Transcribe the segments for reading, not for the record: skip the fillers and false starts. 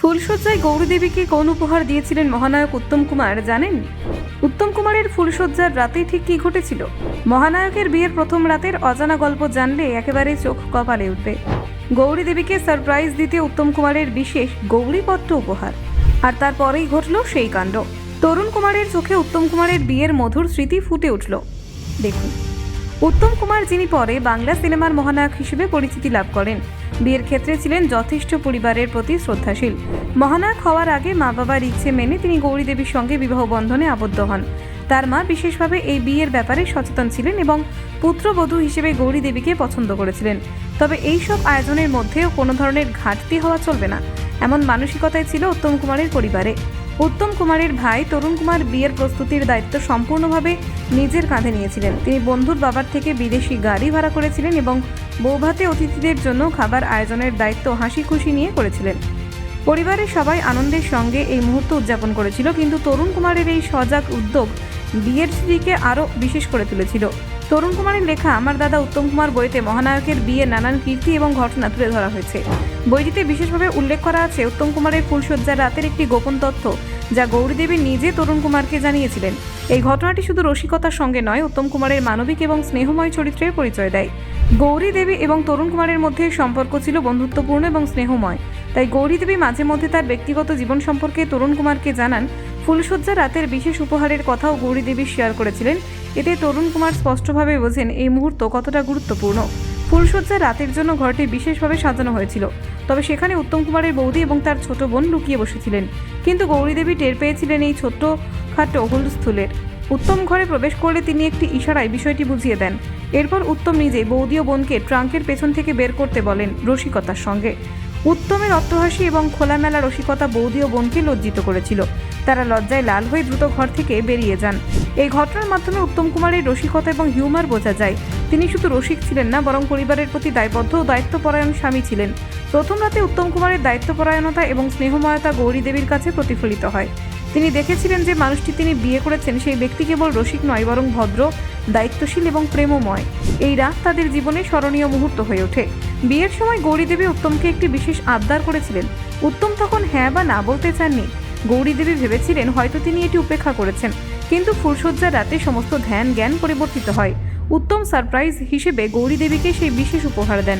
ফুলশয্যায় গৌরীদেবীকে কোন উপহার দিয়েছিলেন মহানায়ক উত্তম কুমার জানেন? উত্তম কুমারের ফুলশয্যার রাতে ঠিক কি ঘটেছিল? মহানায়কের বিয়ের প্রথম রাতের অজানা গল্প জানলে একেবারে চোখ কপালে উঠবে। গৌরীদেবীকে সারপ্রাইজ দিতে উত্তম কুমারের বিশেষ গৌরীপট্ট উপহার, আর তারপরেই ঘটল সেই কাণ্ড। তরুণ কুমারের চোখে উত্তম কুমারের বিয়ের মধুর স্মৃতি ফুটে উঠল। দেখুন, উত্তম কুমার, যিনি পরে বাংলা সিনেমার মহানায়ক হিসেবে পরিচিতি লাভ করেন, বিয়ের ক্ষেত্রে ছিলেন যথেষ্ট পরিবারের প্রতি শ্রদ্ধাশীল। মহানায়ক হওয়ার আগে মা বাবার ইচ্ছে মেনে তিনি গৌরীদেবীর সঙ্গে বিবাহ বন্ধনে আবদ্ধ হন। তার মা বিশেষভাবে এই বিয়ের ব্যাপারে সচেতন ছিলেন এবং পুত্রবধূ হিসেবে গৌরীদেবীকে পছন্দ করেছিলেন। তবে এই সব আয়োজনের মধ্যেও কোনো ধরনের ঘাটতি হওয়া চলবে না, এমন মানসিকতাই ছিল উত্তম কুমারের পরিবারে। উত্তম কুমারের ভাই তরুণ কুমার বিয়ের প্রস্তুতির দায়িত্ব সম্পূর্ণভাবে নিজের কাঁধে নিয়েছিলেন। তিনি বন্ধুর বাবার থেকে বিদেশি গাড়ি ভাড়া করেছিলেন এবং বৌভাতে অতিথিদের জন্য খাবার আয়োজনের দায়িত্ব হাসি খুশি নিয়ে করেছিলেন। পরিবারের সবাই আনন্দের সঙ্গে এই মুহূর্ত উদযাপন করেছিল, কিন্তু তরুণ কুমারের এই সজাগ উদ্যোগ বিয়ের স্মৃতিকে আরও বিশেষ করে তুলেছিল। তরুণ কুমারের লেখা আমার দাদা উত্তম কুমার বইতে মহানায়কের বিয়ের নানান কীর্তি এবং ঘটনা তুলে ধরা হয়েছে। বইটিতে বিশেষভাবে উল্লেখ করা আছে উত্তম কুমারের ফুলশয্যার রাতের একটি গোপন তথ্য, যা গৌরীদেবী নিজে তরুণ কুমারকে জানিয়েছিলেন। এই ঘটনাটি শুধু রসিকতার সঙ্গে নয়, উত্তম কুমারের মানবিক এবং স্নেহময় চরিত্রের পরিচয় দেয়। গৌরীদেবী এবং তরুণ কুমারের মধ্যে সম্পর্ক ছিল বন্ধুত্বপূর্ণ এবং স্নেহময়। তাই গৌরীদেবী মাঝে মধ্যে তার ব্যক্তিগত জীবন সম্পর্কে তরুণ কুমারকে জানান। ফুলশয্যা রাতের বিশেষ উপহারের কথাও গৌরীদেবী শেয়ার করেছিলেন। এতে তরুণ কুমার স্পষ্টভাবে বোঝেন এই মুহূর্ত কতটা গুরুত্বপূর্ণ। ফুলশয্যা রাতের জন্য ঘরটি বিশেষভাবে সাজানো হয়েছিল, তবে সেখানে উত্তম কুমারের বৌদি এবং তার ছোট বোন লুকিয়ে বসেছিলেন। কিন্তু গৌরীদেবী টের পেয়েছিলেন এই ছোট্ট খাটো হুলস্থুলের। উত্তম ঘরে প্রবেশ করলে তিনি একটি ইশারায় বিষয়টি বুঝিয়ে দেন। এরপর উত্তম নিজে বৌদি ও বোনকে ট্রাঙ্কের পেছন থেকে বের করতে বলেন রসিকতার সঙ্গে। উত্তমের অট্টহাসি এবং খোলামেলা রসিকতা বৌদি ও বোনকে লজ্জিত করেছিল। তারা লজ্জায় লাল হয়ে দ্রুত ঘর থেকে বেরিয়ে যান। এই ঘটনার মাধ্যমে উত্তম কুমারের রসিকতা এবং হিউমার বোঝা যায়। তিনি শুধু রসিক ছিলেন না, বরং পরিবারের প্রতি দায়বদ্ধ ও দায়িত্বপরায়ণ স্বামী ছিলেন। প্রথম রাতে উত্তম কুমারের দায়িত্বপরায়ণতা এবং স্নেহময়তা গৌরীদেবীর কাছে প্রতিফলিত হয়। তিনি দেখেছিলেন যে মানুষটি তিনি বিয়ে করেছেন সেই ব্যক্তি কেবল রসিক নয়, বরং ভদ্র, দায়িত্বশীল এবং প্রেমময়। এই রাত তাদের জীবনে স্মরণীয় মুহূর্ত হয়ে ওঠে। বিয়ের সময় গৌরীদেবী উত্তমকে একটি বিশেষ আবদার করেছিলেন। উত্তম তখন হ্যাঁ বা না বলতে চাননি। গৌরীদেবী ভেবেছিলেন হয়তো তিনি এটি উপেক্ষা করেছেন, কিন্তু ফুলশয্যার রাতে সমস্ত ধ্যান জ্ঞান পরিবর্তিত হয়। উত্তম সারপ্রাইজ হিসেবে গৌরীদেবীকে সেই বিশেষ উপহার দেন।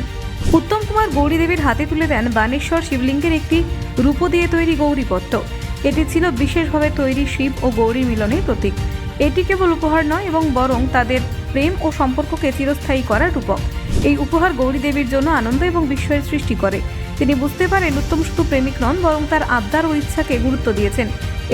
উত্তম কুমার গৌরীদেবীর হাতে তুলে দেন বানেশ্বর শিবলিঙ্গের একটি রূপো দিয়ে তৈরি গৌরীপট্ট। এটি ছিল বিশেষভাবে তৈরি শিব ও গৌরী মিলনের প্রতীক। এটি কেবল উপহার নয়, এবং বরং তাদের প্রেম ও সম্পর্ককে চিরস্থায়ী করার রূপক। এই উপহার গৌরীদেবীর জন্য আনন্দ এবং বিস্ময়ের সৃষ্টি করে। তিনি বুঝতে পারেন উত্তম শুধু প্রেমিক নন, বরং তার আবদার ও ইচ্ছাকে গুরুত্ব দিয়েছেন।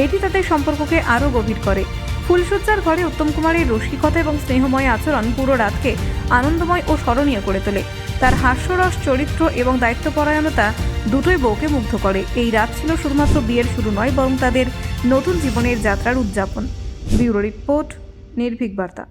এটি তাদের সম্পর্ককে আরও গভীর করে। ফুলশয্যার ঘরে উত্তম কুমারের রসিকতা এবং স্নেহময় আচরণ পুরো রাতকে আনন্দময় ও স্মরণীয় করে তোলে। তার হাস্যরস, চরিত্র এবং দায়িত্বপরায়ণতা দুটোই বউকে মুগ্ধ করে। এই রাত ছিল শুধুমাত্র বিয়ের শুরু নয়, বরং তাদের নতুন জীবনের যাত্রার উদযাপন। ব্যুরো রিপোর্ট, নির্ভীক বার্তা।